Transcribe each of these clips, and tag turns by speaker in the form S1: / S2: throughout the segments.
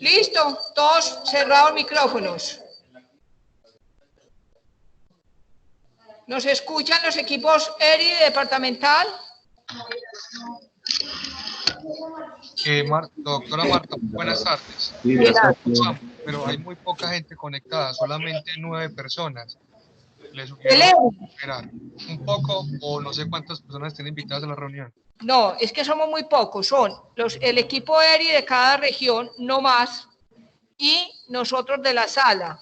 S1: Listo, todos cerrados micrófonos. ¿Nos escuchan los equipos ERI departamental?
S2: Doctora Marta, buenas tardes.
S3: Sí,
S2: Ya
S3: exacto.
S2: escuchamos, pero hay muy poca gente conectada, solamente 9 personas. Les sugiero esperar un poco o no sé cuántas personas estén invitadas a la reunión.
S1: No, es que somos muy pocos, son el equipo ERI de cada región, no más, y nosotros de la sala.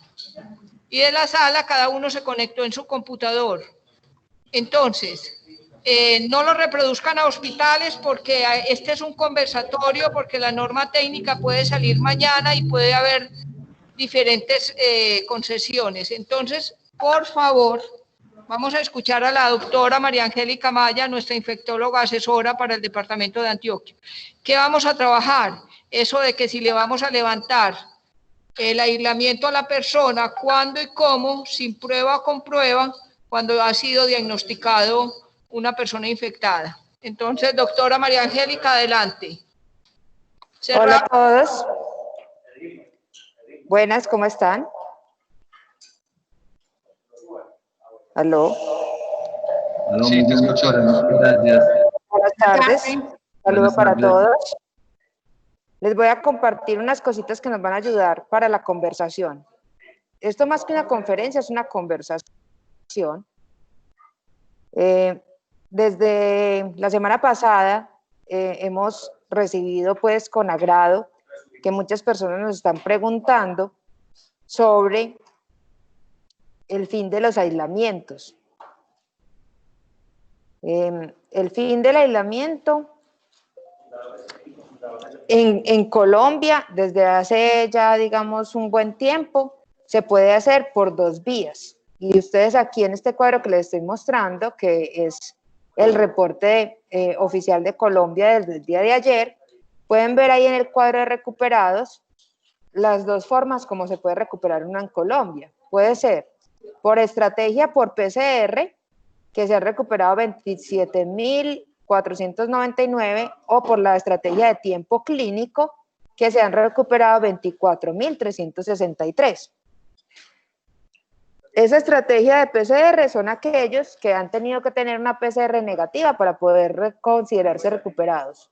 S1: Y de la sala cada uno se conectó en su computador. Entonces, no lo reproduzcan a hospitales porque este es un conversatorio, porque la norma técnica puede salir mañana y puede haber diferentes concesiones. Entonces, por favor, vamos a escuchar a la doctora María Angélica Maya, nuestra infectóloga asesora para el departamento de Antioquia. ¿Qué vamos a trabajar? Eso de que si le vamos a levantar el aislamiento a la persona, cuándo y cómo, sin prueba o con prueba, cuando ha sido diagnosticado una persona infectada. Entonces, doctora María Angélica, adelante.
S4: Hola a todos. Buenas, ¿cómo están? ¿Aló?
S2: Sí, te escuchamos.
S3: Gracias.
S4: Buenas tardes. Saludos para todos. Les voy a compartir unas cositas que nos van a ayudar para la conversación. Esto más que una conferencia es una conversación. Desde la semana pasada hemos recibido pues con agrado que muchas personas nos están preguntando sobre el fin de los aislamientos. El fin del aislamiento en Colombia, desde hace ya, digamos, un buen tiempo, se puede hacer por 2 vías. Y ustedes aquí en este cuadro que les estoy mostrando, que es el reporte oficial de Colombia desde el día de ayer, pueden ver ahí en el cuadro de recuperados las 2 formas como se puede recuperar una en Colombia. Puede ser por estrategia por PCR, que se han recuperado 27.499, o por la estrategia de tiempo clínico, que se han recuperado 24.363. Esa estrategia de PCR son aquellos que han tenido que tener una PCR negativa para poder considerarse recuperados.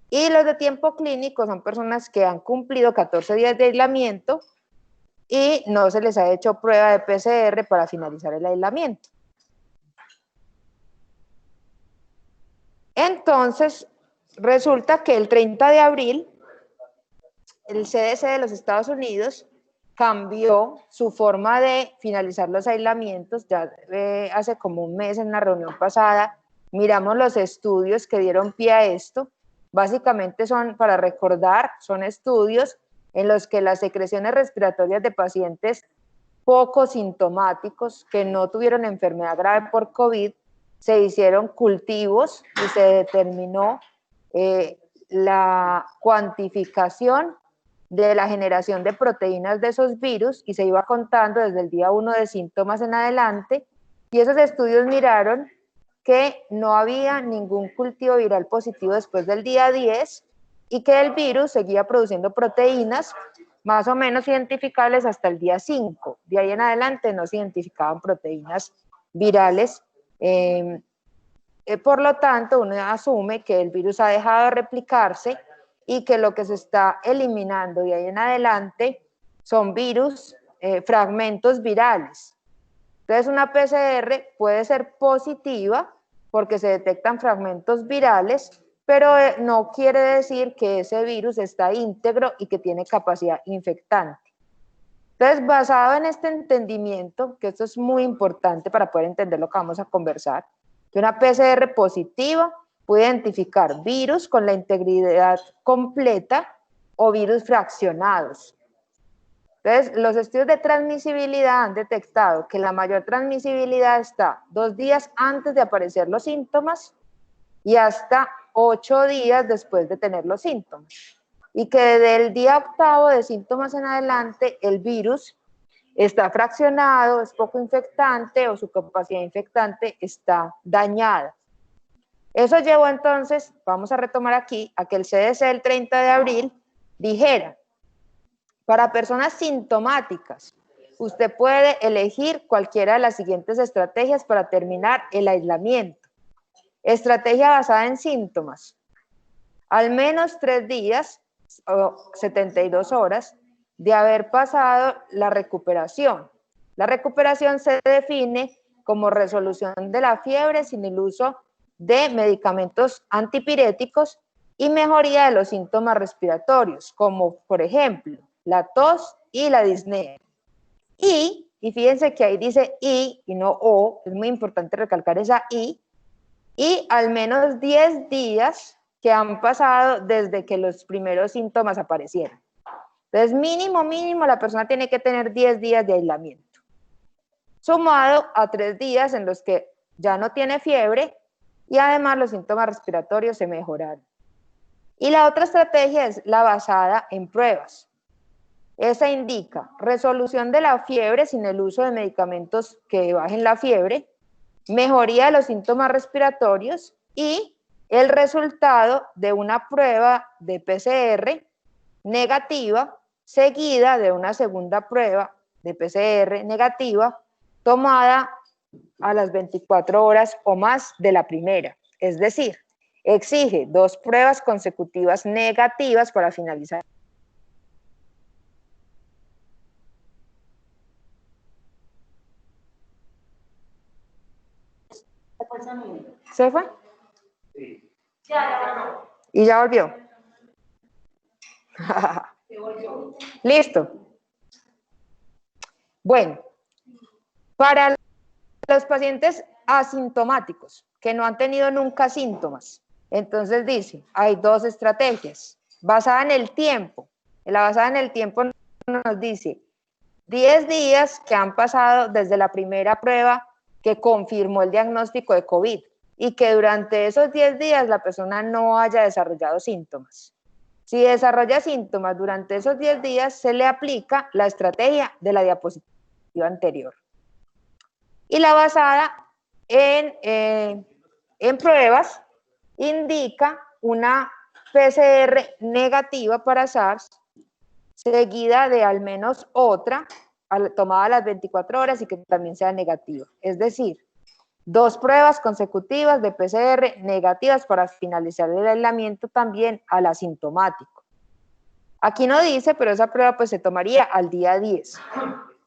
S4: Y los de tiempo clínico son personas que han cumplido 14 días de aislamiento y no se les ha hecho prueba de PCR para finalizar el aislamiento. Entonces, resulta que el 30 de abril, el CDC de los Estados Unidos cambió su forma de finalizar los aislamientos. Ya hace como un mes, en la reunión pasada, miramos los estudios que dieron pie a esto. Básicamente son, para recordar, son estudios en los que las secreciones respiratorias de pacientes poco sintomáticos que no tuvieron enfermedad grave por COVID, se hicieron cultivos y se determinó la cuantificación de la generación de proteínas de esos virus, y se iba contando desde el día 1 de síntomas en adelante, y esos estudios miraron que no había ningún cultivo viral positivo después del día 10 y que el virus seguía produciendo proteínas más o menos identificables hasta el día 5. De ahí en adelante no se identificaban proteínas virales. Por lo tanto, uno asume que el virus ha dejado de replicarse y que lo que se está eliminando de ahí en adelante son virus, fragmentos virales. Entonces, una PCR puede ser positiva porque se detectan fragmentos virales, pero no quiere decir que ese virus está íntegro y que tiene capacidad infectante. Entonces, basado en este entendimiento, que esto es muy importante para poder entender lo que vamos a conversar, que una PCR positiva puede identificar virus con la integridad completa o virus fraccionados. Entonces, los estudios de transmisibilidad han detectado que la mayor transmisibilidad está 2 días antes de aparecer los síntomas y hasta 8 días después de tener los síntomas. Y que desde el día 8º de síntomas en adelante, el virus está fraccionado, es poco infectante o su capacidad infectante está dañada. Eso llevó entonces, vamos a retomar aquí, a que el CDC el 30 de abril dijera Para personas sintomáticas, usted puede elegir cualquiera de las siguientes estrategias para terminar el aislamiento. Estrategia basada en síntomas. Al menos 3 días o 72 horas de haber pasado la recuperación. La recuperación se define como resolución de la fiebre sin el uso de medicamentos antipiréticos y mejoría de los síntomas respiratorios, como por ejemplo la tos y la disnea. Y fíjense que ahí dice y no o, es muy importante recalcar esa y al menos 10 días que han pasado desde que los primeros síntomas aparecieron. Entonces, mínimo, la persona tiene que tener 10 días de aislamiento, sumado a 3 días en los que ya no tiene fiebre y además los síntomas respiratorios se mejoraron. Y la otra estrategia es la basada en pruebas. Esa indica resolución de la fiebre sin el uso de medicamentos que bajen la fiebre, mejoría de los síntomas respiratorios y el resultado de una prueba de PCR negativa seguida de una segunda prueba de PCR negativa tomada a las 24 horas o más de la primera. Es decir, exige 2 pruebas consecutivas negativas para finalizar. ¿Se fue? Sí. ¿Y ya volvió? Listo. Bueno, para los pacientes asintomáticos que no han tenido nunca síntomas, entonces dice, hay 2 estrategias. Basada en el tiempo. La basada en el tiempo nos dice 10 días que han pasado desde la primera prueba que confirmó el diagnóstico de COVID y que durante esos 10 días la persona no haya desarrollado síntomas. Si desarrolla síntomas durante esos 10 días, se le aplica la estrategia de la diapositiva anterior. Y la basada en pruebas indica una PCR negativa para SARS, seguida de al menos otra, tomada a las 24 horas y que también sea negativa. Es decir, 2 pruebas consecutivas de PCR negativas para finalizar el aislamiento también al asintomático. Aquí no dice, pero esa prueba pues se tomaría al día 10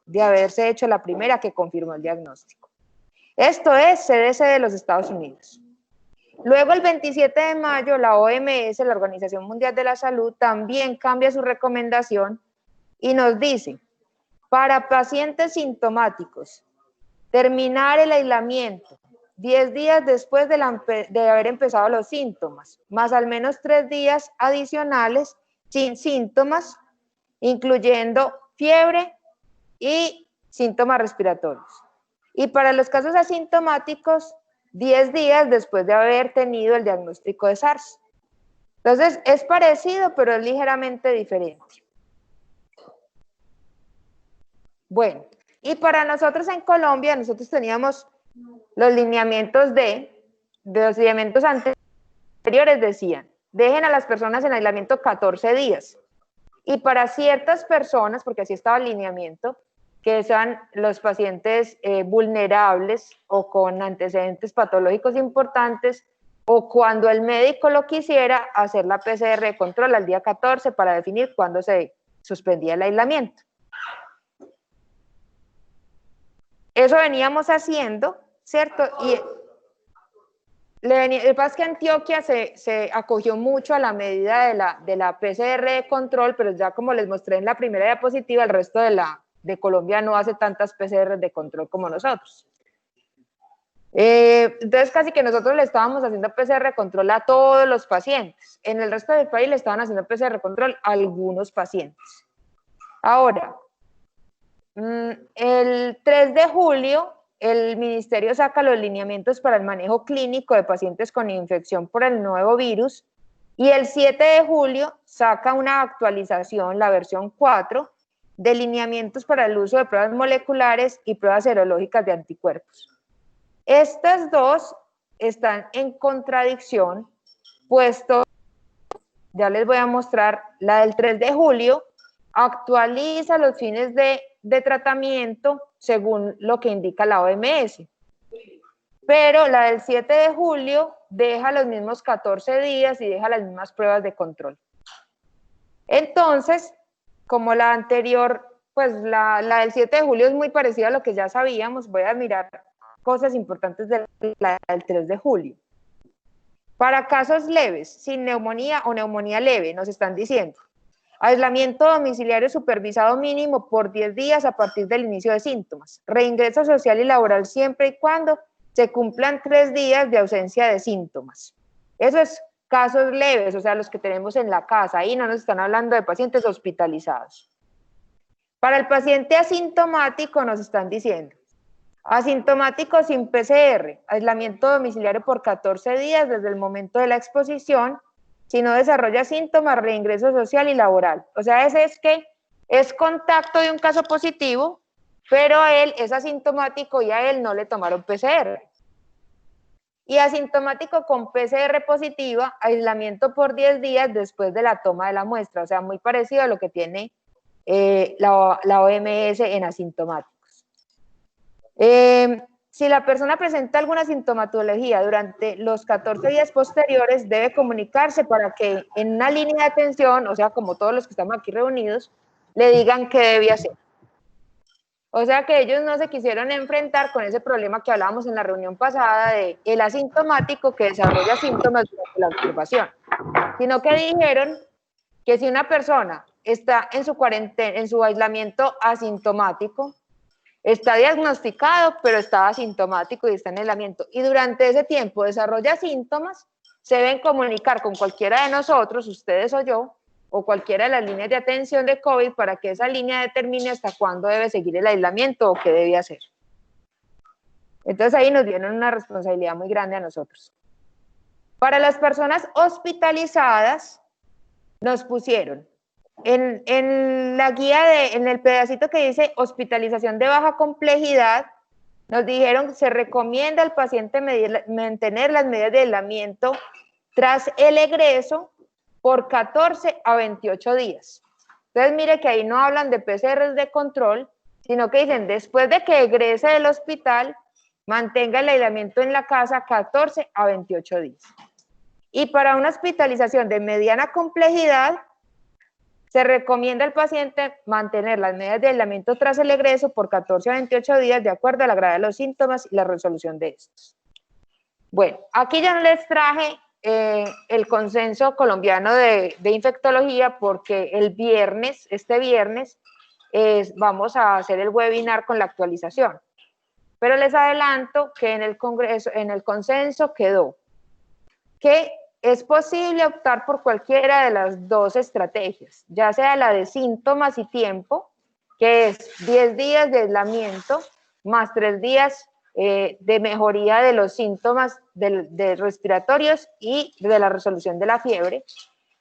S4: de haberse hecho la primera que confirmó el diagnóstico. Esto es CDC de los Estados Unidos. Luego, el 27 de mayo, la OMS, la Organización Mundial de la Salud, también cambia su recomendación y nos dice, para pacientes sintomáticos, terminar el aislamiento 10 días después de haber empezado los síntomas, más al menos 3 días adicionales sin síntomas, incluyendo fiebre y síntomas respiratorios. Y para los casos asintomáticos, 10 días después de haber tenido el diagnóstico de SARS. Entonces, es parecido, pero es ligeramente diferente. Bueno, y para nosotros en Colombia, nosotros teníamos los lineamientos los lineamientos anteriores decían, dejen a las personas en aislamiento 14 días. Y para ciertas personas, porque así estaba el lineamiento, que sean los pacientes vulnerables o con antecedentes patológicos importantes, o cuando el médico lo quisiera, hacer la PCR de control al día 14 para definir cuándo se suspendía el aislamiento. Eso veníamos haciendo, ¿cierto? Y lo que pasa es que Antioquia se acogió mucho a la medida de la PCR de control, pero ya como les mostré en la primera diapositiva, el resto de Colombia no hace tantas PCR de control como nosotros. Entonces casi que nosotros le estábamos haciendo PCR de control a todos los pacientes. En el resto del país le estaban haciendo PCR de control a algunos pacientes. Ahora, el 3 de julio, el ministerio saca los lineamientos para el manejo clínico de pacientes con infección por el nuevo virus y el 7 de julio saca una actualización, la versión 4, de lineamientos para el uso de pruebas moleculares y pruebas serológicas de anticuerpos. Estas 2 están en contradicción, puesto, ya les voy a mostrar, la del 3 de julio actualiza los fines de tratamiento según lo que indica la OMS. Pero la del 7 de julio deja los mismos 14 días y deja las mismas pruebas de control. Entonces, como la anterior, pues la del 7 de julio es muy parecida a lo que ya sabíamos, voy a mirar cosas importantes de la del 3 de julio. Para casos leves, sin neumonía o neumonía leve, nos están diciendo, aislamiento domiciliario supervisado mínimo por 10 días a partir del inicio de síntomas, reingreso social y laboral siempre y cuando se cumplan 3 días de ausencia de síntomas. Eso es casos leves, o sea, los que tenemos en la casa, ahí no nos están hablando de pacientes hospitalizados. Para el paciente asintomático nos están diciendo, asintomático sin PCR, aislamiento domiciliario por 14 días desde el momento de la exposición, si no desarrolla síntomas, reingreso social y laboral. O sea, ese es que es contacto de un caso positivo, pero él es asintomático y a él no le tomaron PCR. Y asintomático con PCR positiva, aislamiento por 10 días después de la toma de la muestra, o sea, muy parecido a lo que tiene la OMS en asintomáticos. Si la persona presenta alguna sintomatología durante los 14 días posteriores, debe comunicarse para que en una línea de atención, o sea, como todos los que estamos aquí reunidos, le digan qué debe hacer. O sea que ellos no se quisieron enfrentar con ese problema que hablábamos en la reunión pasada de el asintomático que desarrolla síntomas durante la observación, sino que dijeron que si una persona está en su cuarentena, en su aislamiento asintomático, está diagnosticado, pero está asintomático y está en aislamiento, y durante ese tiempo desarrolla síntomas, se deben comunicar con cualquiera de nosotros, ustedes o yo, o cualquiera de las líneas de atención de COVID para que esa línea determine hasta cuándo debe seguir el aislamiento o qué debe hacer. Entonces ahí nos dieron una responsabilidad muy grande a nosotros. Para las personas hospitalizadas, nos pusieron en la guía, en el pedacito que dice hospitalización de baja complejidad, nos dijeron se recomienda al paciente mantener las medidas de aislamiento tras el egreso por 14 a 28 días. Entonces, mire que ahí no hablan de PCRs de control, sino que dicen, después de que egrese del hospital, mantenga el aislamiento en la casa 14 a 28 días. Y para una hospitalización de mediana complejidad, se recomienda al paciente mantener las medidas de aislamiento tras el egreso por 14 a 28 días, de acuerdo a la gravedad de los síntomas y la resolución de estos. Bueno, aquí ya no les traje el consenso colombiano de infectología porque este viernes, vamos a hacer el webinar con la actualización. Pero les adelanto que en el consenso quedó que es posible optar por cualquiera de las dos estrategias, ya sea la de síntomas y tiempo, que es 10 días de aislamiento más 3 días de mejoría de los síntomas de respiratorios y de la resolución de la fiebre,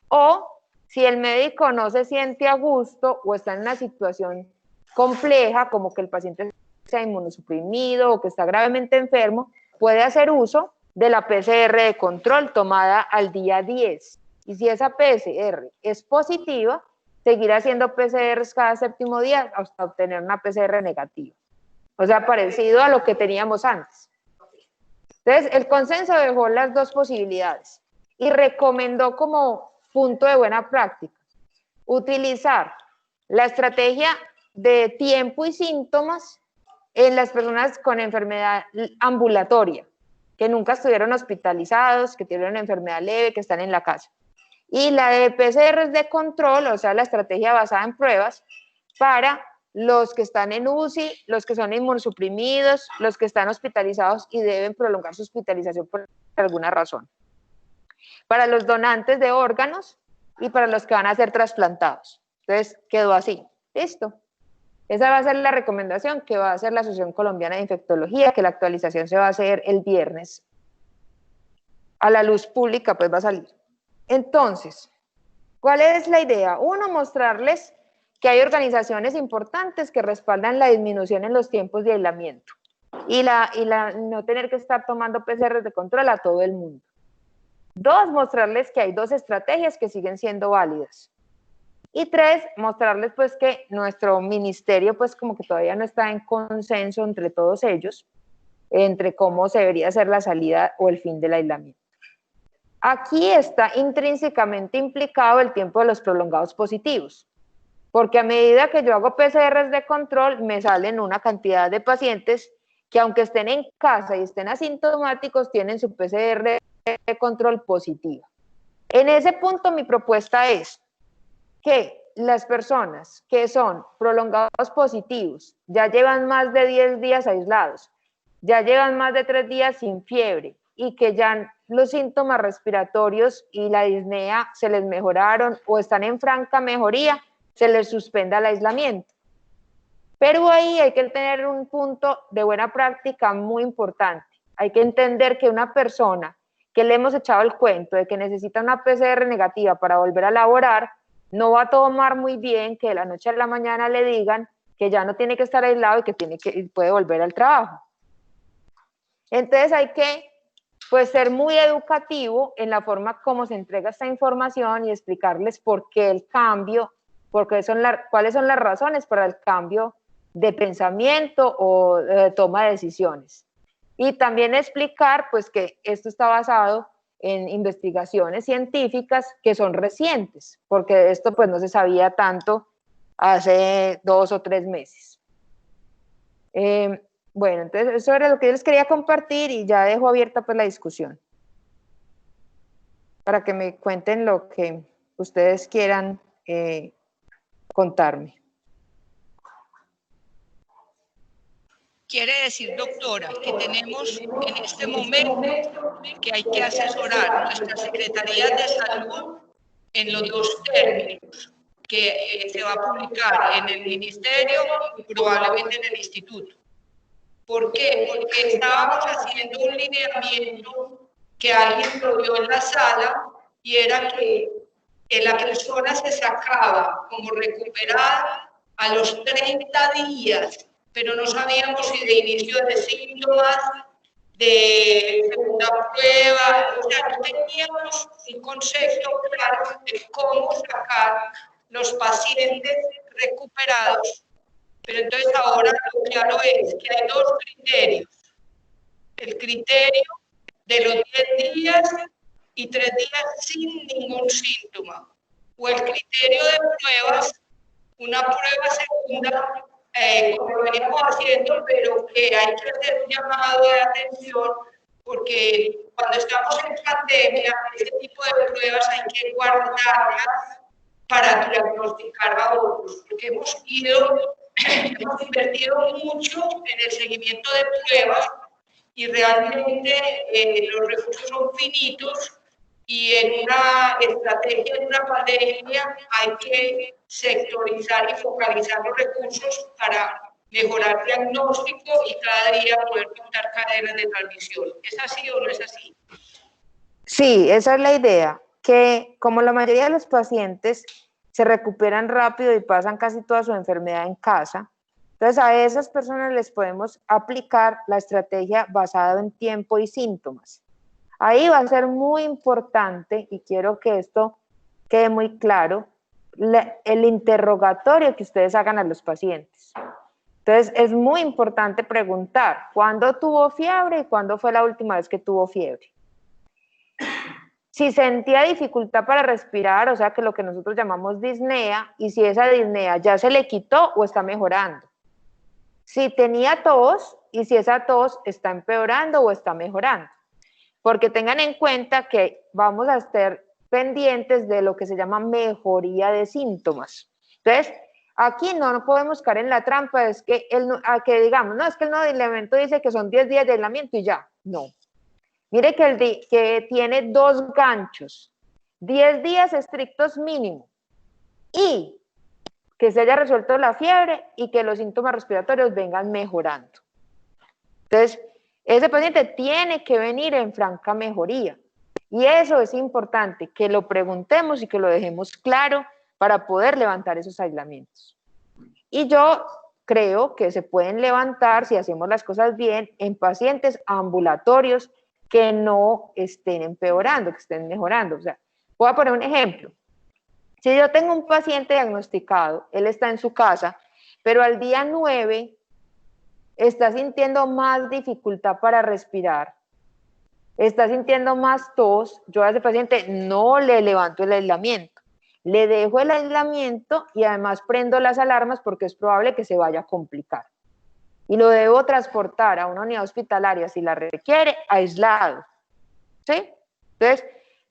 S4: o si el médico no se siente a gusto o está en una situación compleja, como que el paciente sea inmunosuprimido o que está gravemente enfermo, puede hacer uso de la PCR de control tomada al día 10. Y si esa PCR es positiva, seguir haciendo PCRs cada 7º día hasta obtener una PCR negativa. O sea, parecido a lo que teníamos antes. Entonces, el consenso dejó las dos posibilidades y recomendó como punto de buena práctica utilizar la estrategia de tiempo y síntomas en las personas con enfermedad ambulatoria, que nunca estuvieron hospitalizados, que tienen una enfermedad leve, que están en la casa. Y la de PCRs de control, o sea, la estrategia basada en pruebas, para los que están en UCI, los que son inmunosuprimidos, los que están hospitalizados y deben prolongar su hospitalización por alguna razón. Para los donantes de órganos y para los que van a ser trasplantados. Entonces, quedó así. Listo. Esa va a ser la recomendación que va a hacer la Asociación Colombiana de Infectología, que la actualización se va a hacer el viernes. A la luz pública, pues va a salir. Entonces, ¿cuál es la idea? Uno, mostrarles que hay organizaciones importantes que respaldan la disminución en los tiempos de aislamiento y no tener que estar tomando PCR de control a todo el mundo. Dos, mostrarles que hay dos estrategias que siguen siendo válidas. Y 3, mostrarles pues que nuestro ministerio pues como que todavía no está en consenso entre todos ellos, entre cómo se debería hacer la salida o el fin del aislamiento. Aquí está intrínsecamente implicado el tiempo de los prolongados positivos, porque a medida que yo hago PCRs de control, me salen una cantidad de pacientes que aunque estén en casa y estén asintomáticos, tienen su PCR de control positiva. En ese punto mi propuesta es que las personas que son prolongados positivos, ya llevan más de 10 días aislados, ya llevan más de 3 días sin fiebre y que ya los síntomas respiratorios y la disnea se les mejoraron o están en franca mejoría, se les suspenda el aislamiento. Pero ahí hay que tener un punto de buena práctica muy importante. Hay que entender que una persona que le hemos echado el cuento de que necesita una PCR negativa para volver a laborar, no va a tomar muy bien que de la noche a la mañana le digan que ya no tiene que estar aislado y que puede volver al trabajo. Entonces hay que pues, ser muy educativo en la forma como se entrega esta información y explicarles por qué el cambio, cuáles son las razones para el cambio de pensamiento o de toma de decisiones. Y también explicar pues, que esto está basado en investigaciones científicas que son recientes, porque esto pues no se sabía tanto hace 2 o 3 meses. Bueno, entonces eso era lo que yo les quería compartir y ya dejo abierta pues la discusión para que me cuenten lo que ustedes quieran contarme.
S1: Quiere decir, doctora, que tenemos en este momento que hay que asesorar nuestras secretarías de salud en los 2 términos que se va a publicar en el ministerio y probablemente en el instituto. ¿Por qué? Porque estábamos haciendo un lineamiento que alguien lo vio en la sala y era que la persona se sacaba como recuperada a los 30 días, pero no sabíamos si de inicio de síntomas, de segunda prueba, o sea, no teníamos un concepto claro de cómo sacar los pacientes recuperados. Pero entonces ahora lo claro es que hay 2 criterios. El criterio de los 10 días y 3 días sin ningún síntoma. O el criterio de pruebas, una prueba segunda, como lo venimos haciendo, pero que hay que hacer un llamado de atención porque cuando estamos en pandemia, este tipo de pruebas hay que guardarlas para diagnosticar a otros, porque hemos invertido mucho en el seguimiento de pruebas y realmente los recursos son finitos y en una estrategia de una pandemia hay que sectorizar y focalizar los recursos para mejorar el diagnóstico y cada día poder contar cadenas de transmisión. ¿Es así o no es así?
S4: Sí, esa es la idea, que como la mayoría de los pacientes se recuperan rápido y pasan casi toda su enfermedad en casa, entonces a esas personas les podemos aplicar la estrategia basada en tiempo y síntomas. Ahí va a ser muy importante, y quiero que esto quede muy claro, el interrogatorio que ustedes hagan a los pacientes. Entonces es muy importante preguntar, ¿cuándo tuvo fiebre y cuándo fue la última vez que tuvo fiebre? Si sentía dificultad para respirar, o sea que lo que nosotros llamamos disnea, y si esa disnea ya se le quitó o está mejorando. Si tenía tos y si esa tos está empeorando o está mejorando. Porque tengan en cuenta que vamos a estar pendientes de lo que se llama mejoría de síntomas. Entonces, aquí no podemos caer en la trampa, es que, digamos, no, es que el nuevo reglamento dice que son 10 días de aislamiento y ya. No. Mire que tiene 2 ganchos, 10 días estrictos mínimo y que se haya resuelto la fiebre y que los síntomas respiratorios vengan mejorando. Entonces, ese paciente tiene que venir en franca mejoría y eso es importante, que lo preguntemos y que lo dejemos claro para poder levantar esos aislamientos. Y yo creo que se pueden levantar, si hacemos las cosas bien, en pacientes ambulatorios que no estén empeorando, que estén mejorando. O sea, voy a poner un ejemplo. Si yo tengo un paciente diagnosticado, él está en su casa, pero al día 9 está sintiendo más dificultad para respirar, está sintiendo más tos, yo a ese paciente no le levanto el aislamiento, le dejo el aislamiento y además prendo las alarmas porque es probable que se vaya a complicar. Y lo debo transportar a una unidad hospitalaria si la requiere, aislado. ¿Sí? Entonces,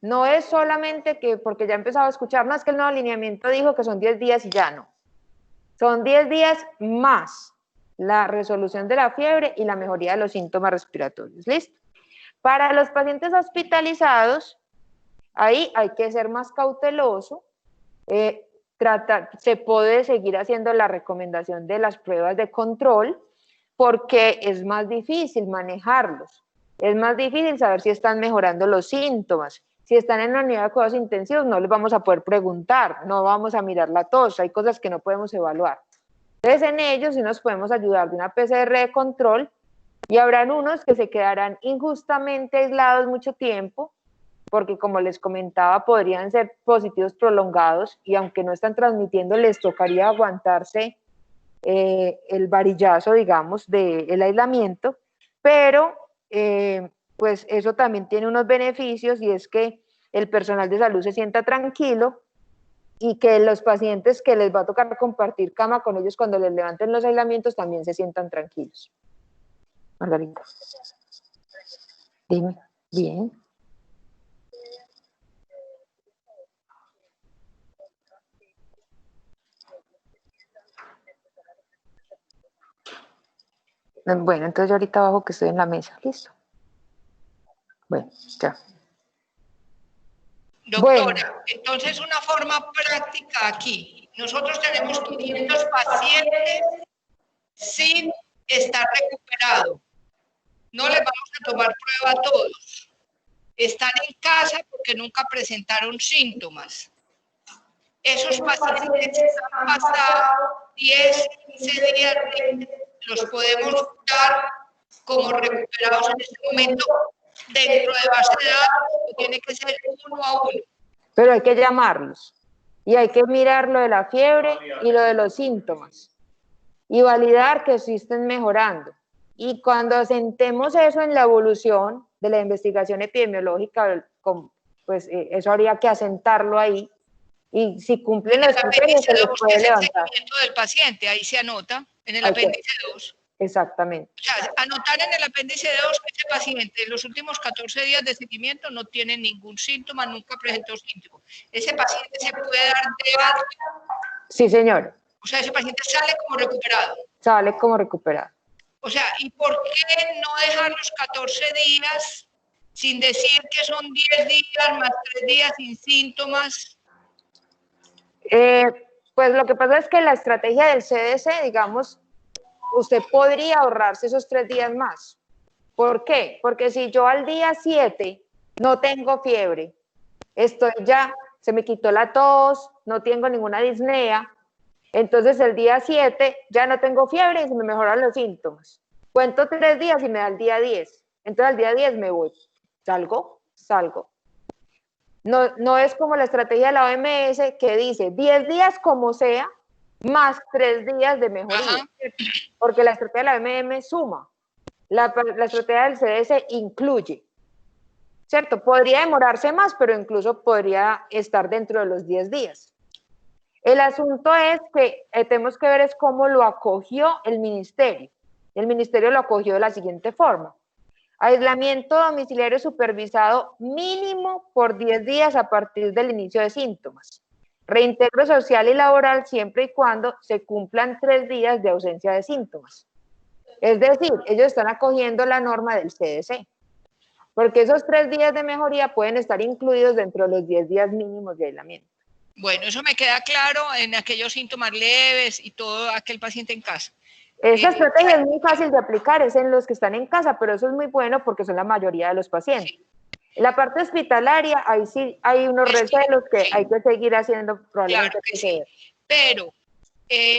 S4: no es solamente que, porque ya he empezado a escuchar, más que el nuevo alineamiento dijo que son 10 días y ya no. Son 10 días más la resolución de la fiebre y la mejoría de los síntomas respiratorios. ¿Listo? Para los pacientes hospitalizados, ahí hay que ser más cauteloso. Se puede seguir haciendo la recomendación de las pruebas de control porque es más difícil manejarlos. Es más difícil saber si están mejorando los síntomas. Si están en una unidad de cuidados intensivos, no les vamos a poder preguntar, no vamos a mirar la tos, hay cosas que no podemos evaluar. Entonces, en ellos sí nos podemos ayudar de una PCR de control y habrán unos que se quedarán injustamente aislados mucho tiempo, porque como les comentaba, podrían ser positivos prolongados y aunque no están transmitiendo, les tocaría aguantarse el varillazo, digamos, del aislamiento, pero pues eso también tiene unos beneficios y es que el personal de salud se sienta tranquilo y que los pacientes que les va a tocar compartir cama con ellos cuando les levanten los aislamientos también se sientan tranquilos. Margarita. Dime. Bien. Bueno, entonces yo ahorita abajo que estoy en la mesa. ¿Listo? Bueno, ya.
S1: Doctora,
S4: bueno.
S1: Entonces una forma práctica aquí. Nosotros tenemos 500 pacientes sin estar recuperados. No les vamos a tomar prueba a todos. Están en casa porque nunca presentaron síntomas. Esos pacientes han pasado 10, 15 días, los podemos dar como recuperados en este momento dentro de base de datos, tiene que ser uno a uno.
S4: Pero hay que llamarlos y hay que mirar lo de la fiebre y lo de los síntomas y validar que sí estén mejorando. Y cuando sentemos eso en la evolución de la investigación epidemiológica, pues eso habría que asentarlo ahí y si cumplen los criterios se les puede levantar.
S1: El seguimiento del paciente, ahí se anota en el apéndice 2.
S4: Exactamente.
S1: O sea, anotar en el apéndice 2 que ese paciente en los últimos 14 días de seguimiento no tiene ningún síntoma, nunca presentó síntomas. Ese paciente se puede dar de alta.
S4: Sí, señor.
S1: O sea, ese paciente sale como recuperado.
S4: Sale como recuperado.
S1: O sea, ¿y por qué no dejar los 14 días sin decir que son 10 días más 3 días sin síntomas?
S4: Pues lo que pasa es que la estrategia del CDC, digamos, usted podría ahorrarse esos 3 días más. ¿Por qué? Porque si yo al día 7 no tengo fiebre, se me quitó la tos, no tengo ninguna disnea, entonces el día 7 ya no tengo fiebre y se me mejoran los síntomas. Cuento 3 días y me da el día 10. Entonces al día 10 me voy. Salgo. No es como la estrategia de la OMS que dice 10 días como sea, más 3 días de mejoría. Ajá. Porque la estrategia de la OMS suma. La estrategia del CDC incluye. ¿Cierto? Podría demorarse más, pero incluso podría estar dentro de los 10 días. El asunto es que tenemos que ver es cómo lo acogió el ministerio. El ministerio lo acogió de la siguiente forma. Aislamiento domiciliario supervisado mínimo por 10 días a partir del inicio de síntomas. Reintegro social y laboral siempre y cuando se cumplan 3 días de ausencia de síntomas. Es decir, ellos están acogiendo la norma del CDC. Porque esos 3 días de mejoría pueden estar incluidos dentro de los 10 días mínimos de aislamiento.
S1: Bueno, eso me queda claro en aquellos síntomas leves y todo aquel paciente en casa.
S4: Esa estrategia es muy fácil de aplicar, es en los que están en casa, pero eso es muy bueno porque son la mayoría de los pacientes. Sí. En la parte hospitalaria, ahí sí hay unos recelos que sí hay que seguir haciendo probablemente.
S1: Claro que sí. Pero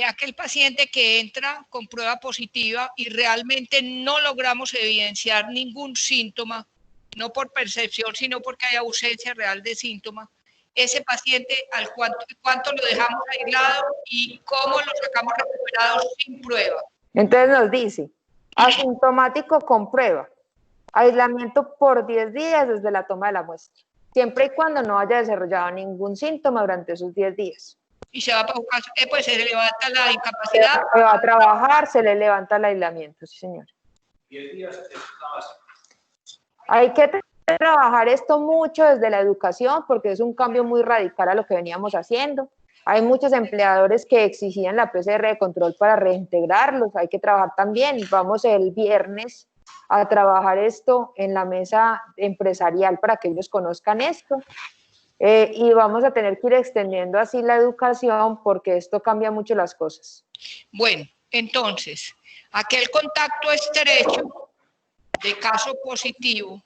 S1: aquel paciente que entra con prueba positiva y realmente no logramos evidenciar ningún síntoma, no por percepción, sino porque hay ausencia real de síntomas, ese paciente al cuánto lo dejamos aislado y cómo lo sacamos recuperado sin prueba.
S4: Entonces nos dice, asintomático con prueba, aislamiento por 10 días desde la toma de la muestra, siempre y cuando no haya desarrollado ningún síntoma durante esos 10 días.
S1: Y se va para buscar, pues se le levanta la incapacidad.
S4: Se va a trabajar, se le levanta el aislamiento, sí señor.
S3: 10 días es una base.
S4: Hay que trabajar esto mucho desde la educación porque es un cambio muy radical a lo que veníamos haciendo. Hay muchos empleadores que exigían la PCR de control para reintegrarlos, hay que trabajar también. Vamos el viernes a trabajar esto en la mesa empresarial para que ellos conozcan esto. Y vamos a tener que ir extendiendo así la educación porque esto cambia mucho las cosas.
S1: Bueno, entonces, aquel contacto estrecho de caso positivo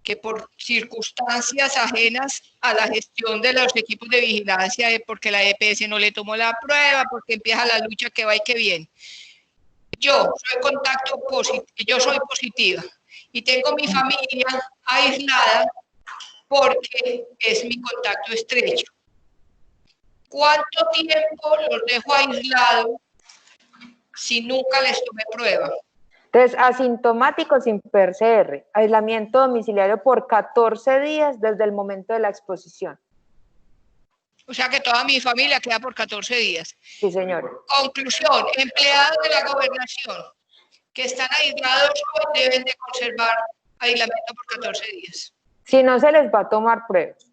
S1: que por circunstancias ajenas a la gestión de los equipos de vigilancia, porque la EPS no le tomó la prueba, porque empieza la lucha que va y que viene. Yo soy contacto positivo, yo soy positiva y tengo mi familia aislada porque es mi contacto estrecho. ¿Cuánto tiempo los dejo aislados si nunca les tomé prueba?
S4: Entonces, asintomático sin PCR, aislamiento domiciliario por 14 días desde el momento de la exposición.
S1: O sea que toda mi familia queda por 14 días.
S4: Sí, señor.
S1: Conclusión, empleados de la gobernación que están aislados deben de conservar aislamiento por 14 días.
S4: Si no, se les va a tomar pruebas.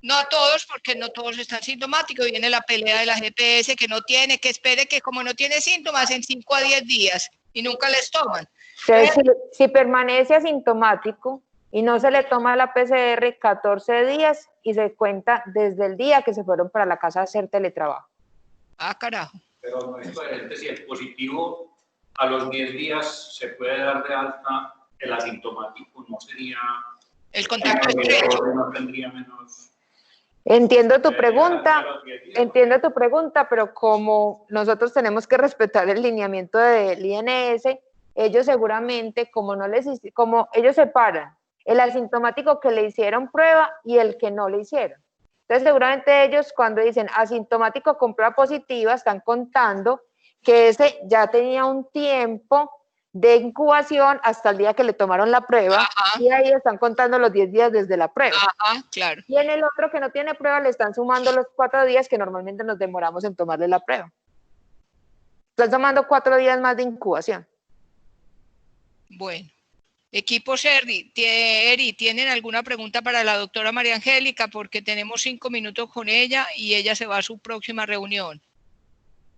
S1: No a todos, porque no todos están sintomáticos. Viene la pelea de la GPS que no tiene, que espere que como no tiene síntomas en 5 a 10 días y nunca les toman.
S4: Entonces, si permanece asintomático y no se le toma la PCR 14 días y se cuenta desde el día que se fueron para la casa a hacer teletrabajo.
S1: Ah, carajo.
S3: Pero no es coherente si el positivo a los 10 días se puede dar de alta, el asintomático no sería...
S1: El contacto estrecho.
S3: No tendría menos...
S4: Entiendo tu pregunta, pero como nosotros tenemos que respetar el lineamiento del INS, ellos seguramente, como ellos separan el asintomático que le hicieron prueba y el que no le hicieron. Entonces, seguramente ellos cuando dicen asintomático con prueba positiva, están contando que ese ya tenía un tiempo de incubación hasta el día que le tomaron la prueba. Ajá. Y ahí están contando los 10 días desde la prueba.
S1: Ajá, claro.
S4: Y en el otro que no tiene prueba le están sumando los 4 días que normalmente nos demoramos en tomarle la prueba. Están tomando 4 días más de incubación.
S1: Bueno. Equipo Eri, ¿tienen alguna pregunta para la doctora María Angélica? Porque tenemos 5 minutos con ella y ella se va a su próxima reunión.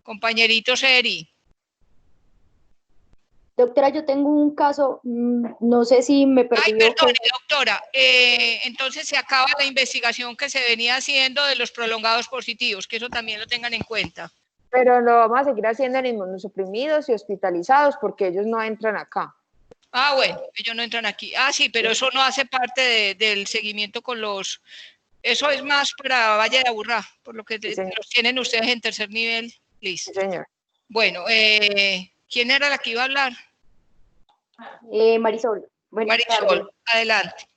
S1: Compañeritos Eri.
S5: Doctora, yo tengo un caso, no sé si me perdí.
S1: Ay, perdone, doctora. Entonces se acaba la investigación que se venía haciendo de los prolongados positivos, que eso también lo tengan en cuenta.
S4: Pero lo vamos a seguir haciendo en inmunosuprimidos y hospitalizados porque ellos no entran acá.
S1: Ah, bueno, ellos no entran aquí. Ah, sí, pero eso no hace parte del seguimiento con los... Eso es más para Valle de Aburrá, por lo que
S4: Sí,
S1: los tienen ustedes en tercer nivel. Listo.
S4: Sí, señor.
S1: Bueno, ¿quién era la que iba a hablar?
S5: Marisol.
S1: Marisol, adelante.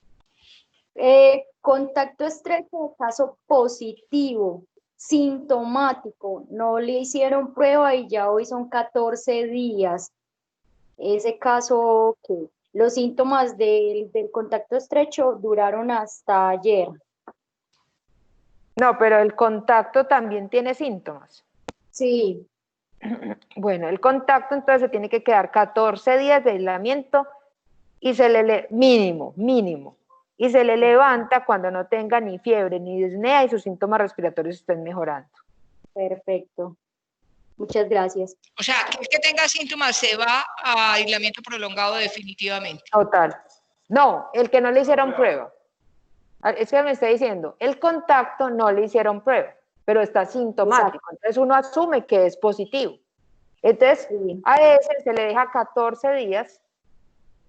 S5: Contacto estrecho, caso positivo, sintomático, no le hicieron prueba y ya hoy son 14 días. Ese caso, que los síntomas del contacto estrecho duraron hasta ayer.
S4: No, pero el contacto también tiene síntomas.
S5: Sí.
S4: Bueno, el contacto entonces se tiene que quedar 14 días de aislamiento y se le mínimo, y se le levanta cuando no tenga ni fiebre ni disnea y sus síntomas respiratorios estén mejorando.
S5: Perfecto. Muchas gracias.
S1: O sea, el que tenga síntomas se va a aislamiento prolongado definitivamente.
S4: Total. No, el que no le hicieron prueba. Es que me está diciendo, el contacto no le hicieron prueba, pero está sintomático. Exacto. Entonces uno asume que es positivo. Entonces a ese se le deja 14 días,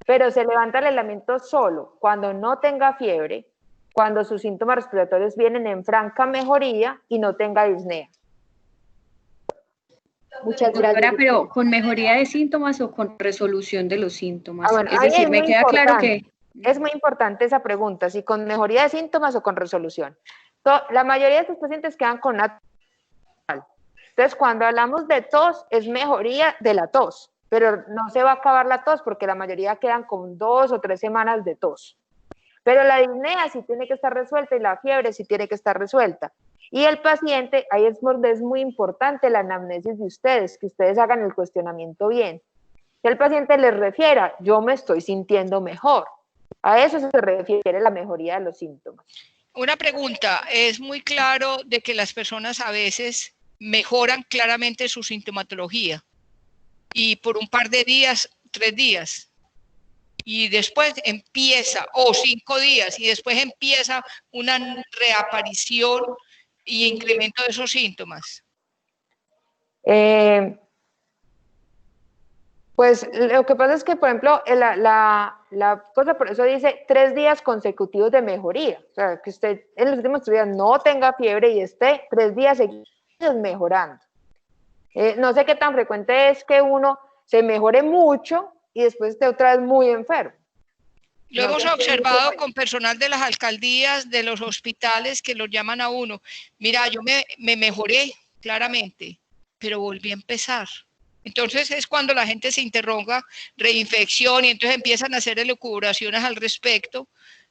S4: pero se levanta el aislamiento solo cuando no tenga fiebre, cuando sus síntomas respiratorios vienen en franca mejoría y no tenga disnea.
S5: Muchas gracias.
S6: Doctora, pero ¿con mejoría de síntomas o con resolución de los síntomas?
S4: Bueno,
S6: es decir, me queda claro que...
S4: Es muy importante esa pregunta, si con mejoría de síntomas o con resolución. La mayoría de estos pacientes quedan con una tos. Entonces, cuando hablamos de tos, es mejoría de la tos, pero no se va a acabar la tos porque la mayoría quedan con 2 o 3 semanas de tos. Pero la disnea sí tiene que estar resuelta y la fiebre sí tiene que estar resuelta. Y el paciente, ahí es muy importante la anamnesis de ustedes, que ustedes hagan el cuestionamiento bien. Que el paciente les refiera, yo me estoy sintiendo mejor. A eso se refiere la mejoría de los síntomas.
S1: Una pregunta, es muy claro de que las personas a veces mejoran claramente su sintomatología y por un par de días, 3 días, y después empieza, o 5 días, y después empieza una reaparición y incremento de esos síntomas.
S4: Pues lo que pasa es que, por ejemplo, la cosa, por eso dice 3 días consecutivos de mejoría. O sea, que usted en los últimos 3 días no tenga fiebre y esté 3 días seguidos mejorando. No sé qué tan frecuente es que uno se mejore mucho y después esté otra vez muy enfermo.
S1: Lo hemos observado con personal de las alcaldías, de los hospitales, que los llaman a uno. Mira, yo me mejoré claramente, pero volví a empezar. Entonces es cuando la gente se interroga, reinfección, y entonces empiezan a hacer elucubraciones al respecto,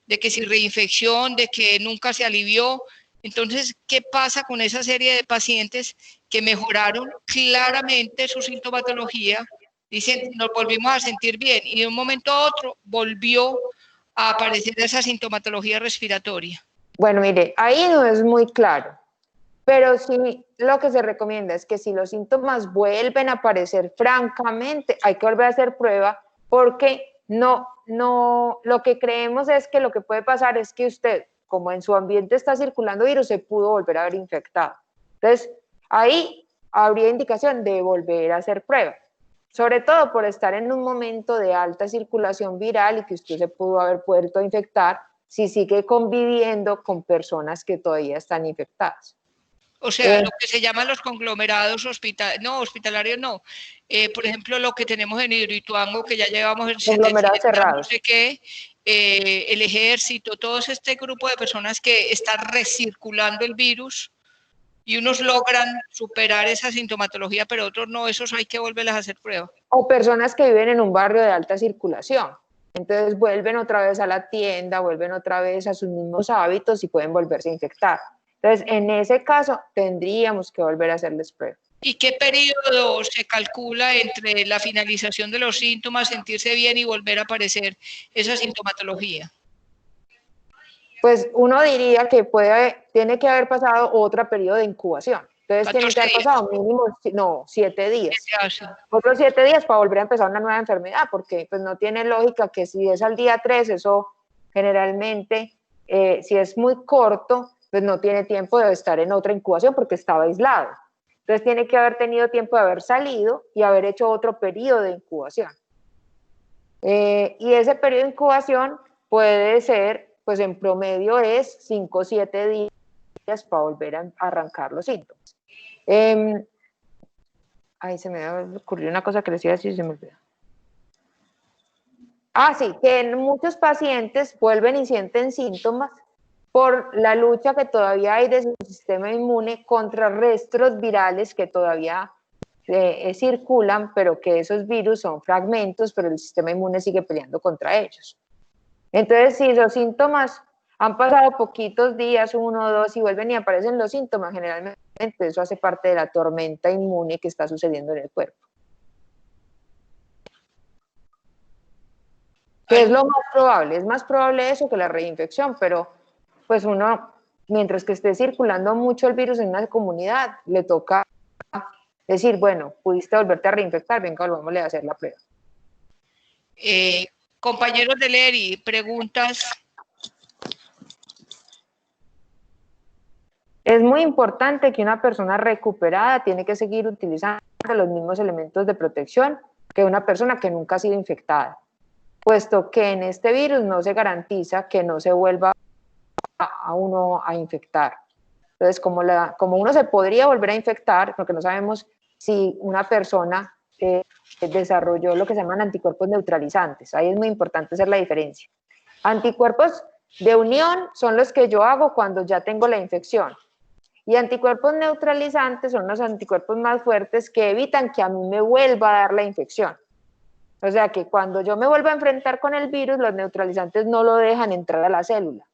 S1: de que si reinfección, de que nunca se alivió. Entonces, ¿qué pasa con esa serie de pacientes que mejoraron claramente su sintomatología? Dicen, nos volvimos a sentir bien, y de un momento a otro volvió a aparecer esa sintomatología respiratoria.
S4: Bueno, mire, ahí no es muy claro, pero sí lo que se recomienda es que si los síntomas vuelven a aparecer francamente, hay que volver a hacer prueba, porque lo que creemos es que lo que puede pasar es que usted, como en su ambiente está circulando virus, se pudo volver a ver infectado. Entonces, ahí habría indicación de volver a hacer prueba, sobre todo por estar en un momento de alta circulación viral y que usted se pudo haber vuelto a infectar si sigue conviviendo con personas que todavía están infectadas.
S1: O sea, lo que se llaman los conglomerados hospitalarios, no. Por ejemplo, lo que tenemos en Hidroituango, que ya llevamos en
S4: conglomerados cerrados.
S1: No sé qué, el ejército, todo este grupo de personas que están recirculando el virus, y unos logran superar esa sintomatología, pero otros no, esos hay que volverles a hacer pruebas.
S4: O personas que viven en un barrio de alta circulación. Entonces vuelven otra vez a la tienda, vuelven otra vez a sus mismos hábitos y pueden volverse a infectar. Entonces, en ese caso, tendríamos que volver a hacerles prueba.
S1: ¿Y qué periodo se calcula entre la finalización de los síntomas, sentirse bien y volver a aparecer esa sintomatología?
S4: Pues uno diría que tiene que haber pasado otro periodo de incubación. Entonces tiene que haber pasado mínimo, 7 días. Otros 7 días para volver a empezar una nueva enfermedad, porque pues no tiene lógica que si es al día 3, eso generalmente, si es muy corto, pues no tiene tiempo de estar en otra incubación porque estaba aislado. Entonces tiene que haber tenido tiempo de haber salido y haber hecho otro periodo de incubación. Y ese periodo de incubación puede ser, pues en promedio es 5 o 7 días para volver a arrancar los síntomas. Ahí se me ocurrió una cosa que les iba a decir y se me olvidó. Sí, que en muchos pacientes vuelven y sienten síntomas por la lucha que todavía hay de su sistema inmune contra restos virales que todavía circulan, pero que esos virus son fragmentos, pero el sistema inmune sigue peleando contra ellos. Entonces, si los síntomas han pasado poquitos días, 1 o 2, y vuelven y aparecen los síntomas, generalmente eso hace parte de la tormenta inmune que está sucediendo en el cuerpo. Que es lo más probable, es más probable eso que la reinfección, pero pues uno, mientras que esté circulando mucho el virus en una comunidad, le toca decir, bueno, pudiste volverte a reinfectar, venga, volvámosle a hacer la prueba.
S1: Compañeros de Leri, preguntas.
S4: Es muy importante que una persona recuperada tiene que seguir utilizando los mismos elementos de protección que una persona que nunca ha sido infectada, puesto que en este virus no se garantiza que no se vuelva a uno a infectar. Entonces, como uno se podría volver a infectar, porque no sabemos si una persona desarrolló lo que se llaman anticuerpos neutralizantes. Ahí es muy importante hacer la diferencia. Anticuerpos De unión son los que yo hago cuando ya tengo la infección. Y anticuerpos neutralizantes son los anticuerpos más fuertes que evitan que a mí me vuelva a dar la infección. O sea que cuando yo me vuelvo a enfrentar con el virus, los neutralizantes no lo dejan entrar a la célula.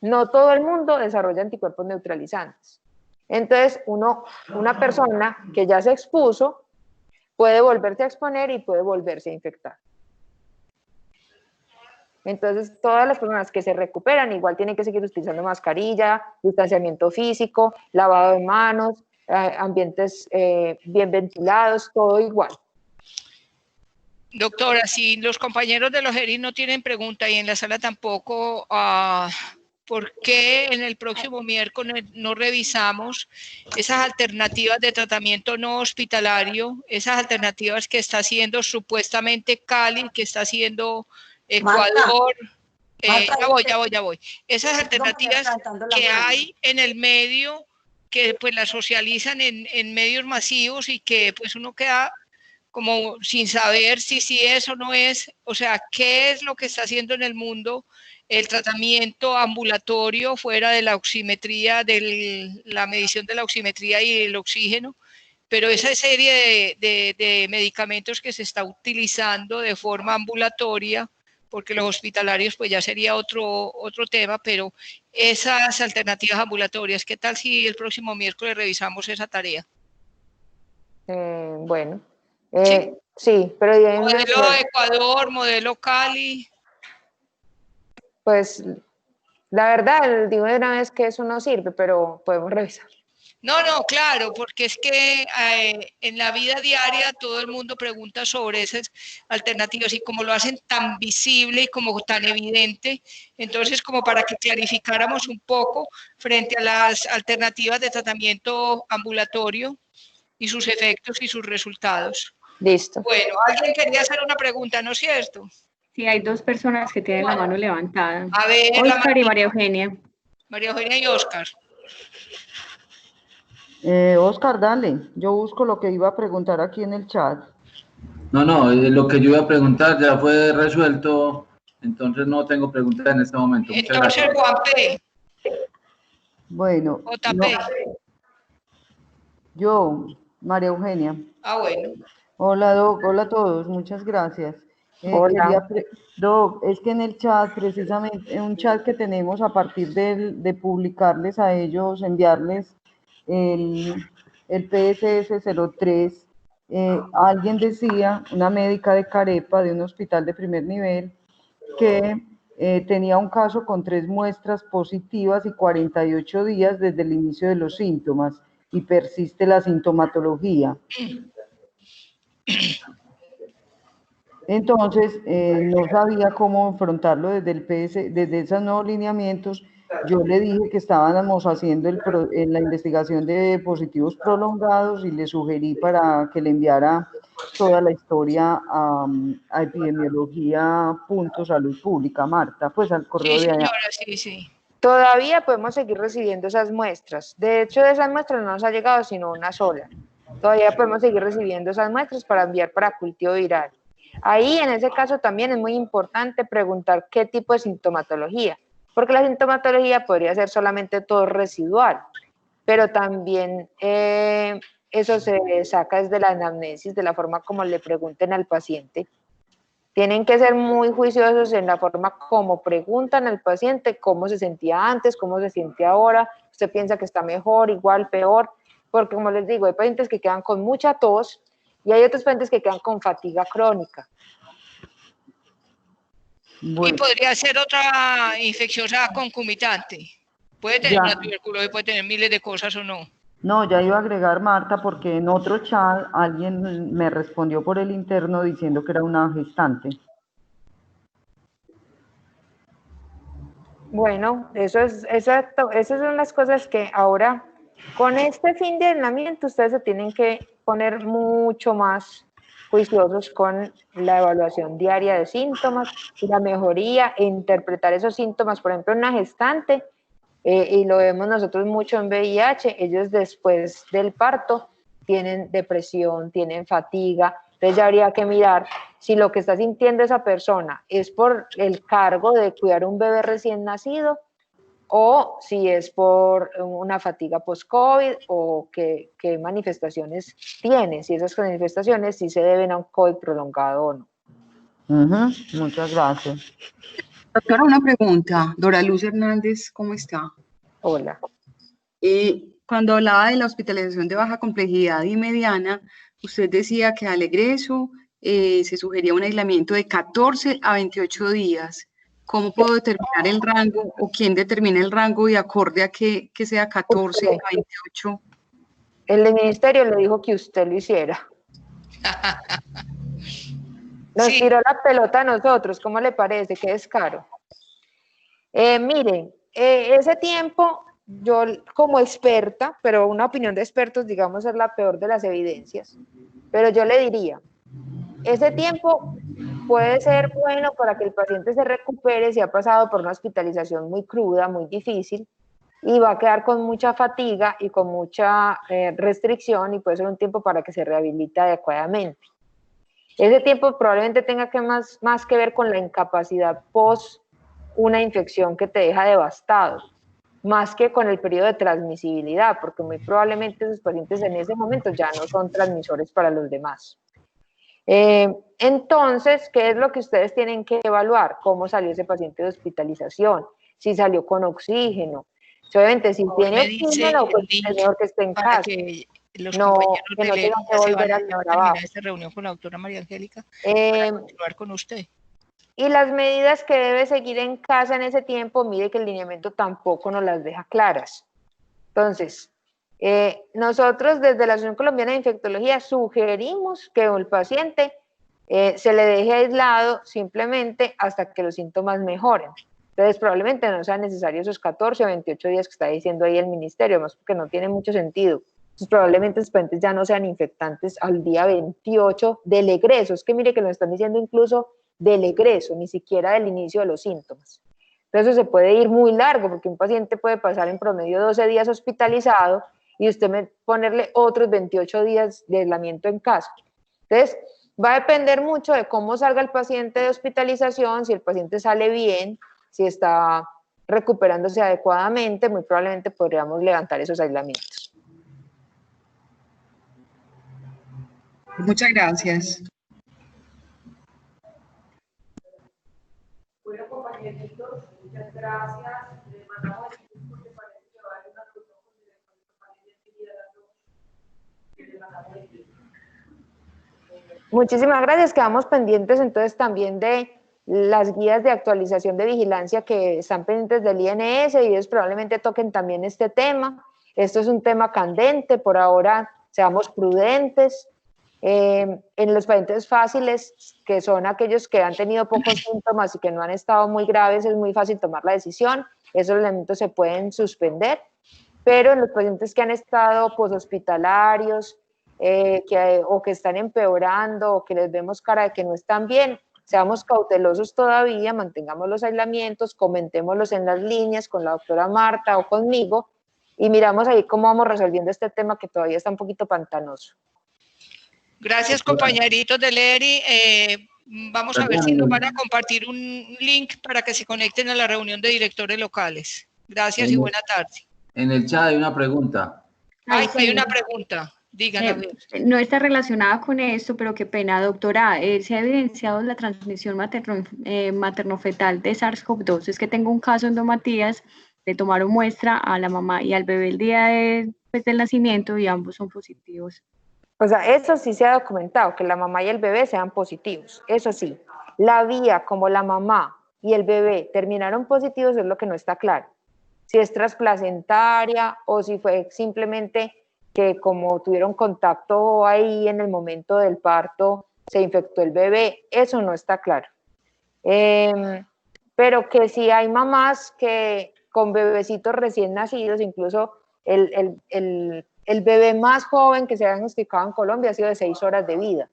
S4: No todo el mundo desarrolla anticuerpos neutralizantes. Entonces, una persona que ya se expuso puede volverse a exponer y puede volverse a infectar. Entonces, todas las personas que se recuperan igual tienen que seguir utilizando mascarilla, distanciamiento físico, lavado de manos, ambientes bien ventilados, todo igual.
S1: Doctora, si los compañeros de los ERI no tienen pregunta y en la sala tampoco, ¿por qué en el próximo miércoles no revisamos esas alternativas de tratamiento no hospitalario, esas alternativas que está haciendo supuestamente Cali, que está haciendo Ecuador? Ya voy. Esas alternativas que hay en el medio, que pues las socializan en medios masivos y que pues uno queda como sin saber si es o no es, o sea, qué es lo que está haciendo en el mundo el tratamiento ambulatorio fuera de la oximetría, de la medición de la oximetría y el oxígeno, pero esa serie de medicamentos que se está utilizando de forma ambulatoria, porque los hospitalarios pues ya sería otro tema, pero esas alternativas ambulatorias, ¿qué tal si el próximo miércoles revisamos esa tarea?
S4: Bueno.
S1: ¿Sí?
S4: Sí, pero
S1: modelo Ecuador, modelo Cali.
S4: Pues la verdad, digo de una vez que eso no sirve, pero podemos revisar.
S1: No, claro, porque es que en la vida diaria todo el mundo pregunta sobre esas alternativas y como lo hacen tan visible y como tan evidente, entonces como para que clarificáramos un poco frente a las alternativas de tratamiento ambulatorio y sus efectos y sus resultados.
S4: Listo.
S1: Bueno, alguien quería hacer una pregunta, ¿no es cierto?
S6: Sí, hay dos personas que tienen la mano levantada.
S1: A ver,
S6: Oscar y María Eugenia.
S1: María Eugenia y Oscar.
S7: Oscar, dale. Yo busco lo que iba a preguntar aquí en el chat.
S8: No, lo que yo iba a preguntar ya fue resuelto, entonces no tengo preguntas en este momento. Muchas
S1: entonces,
S8: gracias.
S1: Juan P.
S7: Bueno, yo, María Eugenia.
S1: Bueno.
S7: Hola, Doc. Hola a todos. Muchas gracias.
S4: Hola.
S7: Doc, es que en el chat, precisamente, en un chat que tenemos a partir de publicarles a ellos, enviarles el PSS-03, alguien decía, una médica de Carepa, de un hospital de primer nivel, que tenía un caso con 3 muestras positivas y 48 días desde el inicio de los síntomas y persiste la sintomatología. Entonces, no sabía cómo afrontarlo desde esos nuevos lineamientos. Yo le dije que estábamos haciendo la investigación de positivos prolongados y le sugerí para que le enviara toda la historia a epidemiología.salud pública, Marta, pues al correo de allá.
S1: Sí.
S4: Todavía podemos seguir recibiendo esas muestras. De hecho, de esas muestras no nos ha llegado sino una sola. Todavía podemos seguir recibiendo esas muestras para enviar para cultivo viral. Ahí, en ese caso, también es muy importante preguntar qué tipo de sintomatología, porque la sintomatología podría ser solamente tos residual, pero también eso se saca desde la anamnesis, de la forma como le pregunten al paciente. Tienen que ser muy juiciosos en la forma como preguntan al paciente cómo se sentía antes, cómo se siente ahora, usted piensa que está mejor, igual, peor, porque como les digo, hay pacientes que quedan con mucha tos y hay otros pacientes que quedan con fatiga crónica.
S1: Bueno. Y podría ser otra infecciosa concomitante. Puede tener una tuberculosis, puede tener miles de cosas o no.
S7: No, ya iba a agregar, Marta, porque en otro chat alguien me respondió por el interno diciendo que era una gestante.
S4: Bueno, eso es exacto. Esas son las cosas que ahora, con este fin de aislamiento, ustedes se tienen que poner mucho más juiciosos con la evaluación diaria de síntomas y la mejoría e interpretar esos síntomas. Por ejemplo, una gestante, y lo vemos nosotros mucho en VIH, ellos después del parto tienen depresión, tienen fatiga, Entonces ya habría que mirar si lo que está sintiendo esa persona es por el cargo de cuidar un bebé recién nacido o si es por una fatiga post-COVID o qué manifestaciones tiene, si esas manifestaciones sí se deben a un COVID prolongado o no.
S7: Muchas gracias.
S9: Doctora, una pregunta. Dora Luz Hernández, ¿cómo está?
S4: Hola.
S9: Cuando hablaba de la hospitalización de baja complejidad y mediana, usted decía que al egreso se sugería un aislamiento de 14 a 28 días. ¿Cómo puedo determinar el rango o quién determina el rango y acorde a que sea 14 a 28?
S4: El ministerio le dijo que usted lo hiciera. Nos tiró la pelota a nosotros, ¿cómo le parece? Qué descaro. Miren, ese tiempo, yo como experta, pero una opinión de expertos, digamos, es la peor de las evidencias, pero yo le diría, ese tiempo puede ser bueno para que el paciente se recupere si ha pasado por una hospitalización muy cruda, muy difícil, y va a quedar con mucha fatiga y con mucha restricción, y puede ser un tiempo para que se rehabilite adecuadamente. Ese tiempo probablemente tenga que más que ver con la incapacidad post una infección que te deja devastado, más que con el periodo de transmisibilidad, porque muy probablemente esos pacientes en ese momento ya no son transmisores para los demás. Entonces, ¿qué es lo que ustedes tienen que evaluar? ¿Cómo salió ese paciente de hospitalización? Si salió con oxígeno. Obviamente, si tiene oxígeno, pues es mejor que esté en casa.
S1: Que los
S4: no,
S1: compañeros
S4: que
S1: de
S4: no
S1: Leri
S4: tengan que
S1: ya se
S4: volver
S1: van
S4: a
S1: a terminar esta reunión con la doctora María Angélica para continuar con usted.
S4: Y las medidas que debe seguir en casa en ese tiempo, mire que el lineamiento tampoco nos las deja claras. Entonces, nosotros desde la Asociación Colombiana de Infectología sugerimos que el paciente se le deje aislado simplemente hasta que los síntomas mejoren. Entonces, probablemente no sean necesarios esos 14 o 28 días que está diciendo ahí el ministerio, más porque no tiene mucho sentido. Entonces, probablemente los pacientes ya no sean infectantes al día 28 del egreso. Es que mire que lo están diciendo incluso del egreso, ni siquiera del inicio de los síntomas. Entonces, se puede ir muy largo, porque un paciente puede pasar en promedio 12 días hospitalizado y usted ponerle otros 28 días de aislamiento en casa. Entonces, va a depender mucho de cómo salga el paciente de hospitalización, si el paciente sale bien, si está recuperándose adecuadamente, muy probablemente podríamos levantar esos aislamientos.
S9: Muchas gracias.
S10: Bueno, compañeritos, muchas gracias. Les mandamos disculpas porque parece que va a haber una reunión con el compañero.
S4: Muchísimas gracias. Quedamos pendientes entonces también de las guías de actualización de vigilancia que están pendientes del INS y ellos probablemente toquen también este tema. Esto es un tema candente, por ahora seamos prudentes. En los pacientes fáciles, que son aquellos que han tenido pocos síntomas y que no han estado muy graves, es muy fácil tomar la decisión, esos elementos se pueden suspender, pero en los pacientes que han estado poshospitalarios o que están empeorando o que les vemos cara de que no están bien, seamos cautelosos todavía, mantengamos los aislamientos, comentémoslos en las líneas con la doctora Marta o conmigo y miramos ahí cómo vamos resolviendo este tema que todavía está un poquito pantanoso.
S1: Gracias, compañeritos de Leri. Vamos a ver si nos van a compartir un link para que se conecten a la reunión de directores locales. Gracias y buena tarde.
S8: En el chat hay una pregunta.
S1: Ay, hay una pregunta. Díganme.
S6: No está relacionada con esto, pero qué pena, doctora. Se ha evidenciado la transmisión materno-fetal de SARS-CoV-2. Es que tengo un caso en Don Matías, le tomaron muestra a la mamá y al bebé el día del nacimiento y ambos son positivos.
S4: O sea, eso sí se ha documentado, que la mamá y el bebé sean positivos, eso sí. La vía como la mamá y el bebé terminaron positivos es lo que no está claro. Si es transplacentaria o si fue simplemente que como tuvieron contacto ahí en el momento del parto, se infectó el bebé, eso no está claro. Pero que sí hay mamás que con bebecitos recién nacidos, incluso el bebé más joven que se ha diagnosticado en Colombia ha sido de 6 horas de vida.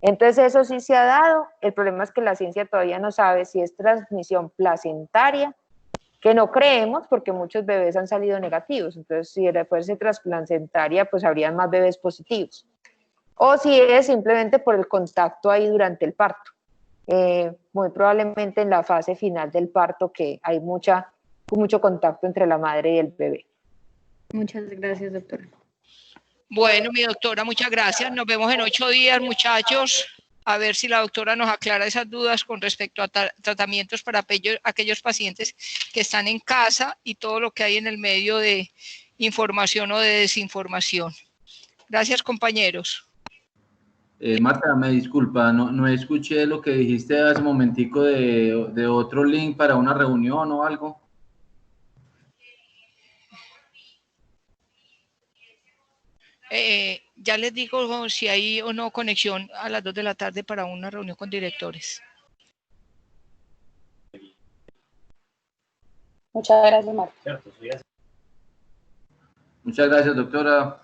S4: Entonces eso sí se ha dado, el problema es que la ciencia todavía no sabe si es transmisión placentaria, que no creemos porque muchos bebés han salido negativos, entonces si fuese transplacentaria pues habrían más bebés positivos. o si es simplemente por el contacto ahí durante el parto. Muy probablemente en la fase final del parto, que hay mucho contacto entre la madre y el bebé.
S6: Muchas gracias, doctora.
S1: Bueno, mi doctora, muchas gracias. Nos vemos en 8 días, muchachos. A ver si la doctora nos aclara esas dudas con respecto a tratamientos para aquellos pacientes que están en casa y todo lo que hay en el medio de información o de desinformación. Gracias, compañeros.
S8: Marta, me disculpa, no escuché lo que dijiste hace un momentico de otro link para una reunión o algo.
S1: Ya les digo si hay o no conexión a las 2 de la tarde para una reunión con directores.
S5: Muchas gracias, Marta.
S8: Muchas gracias, doctora.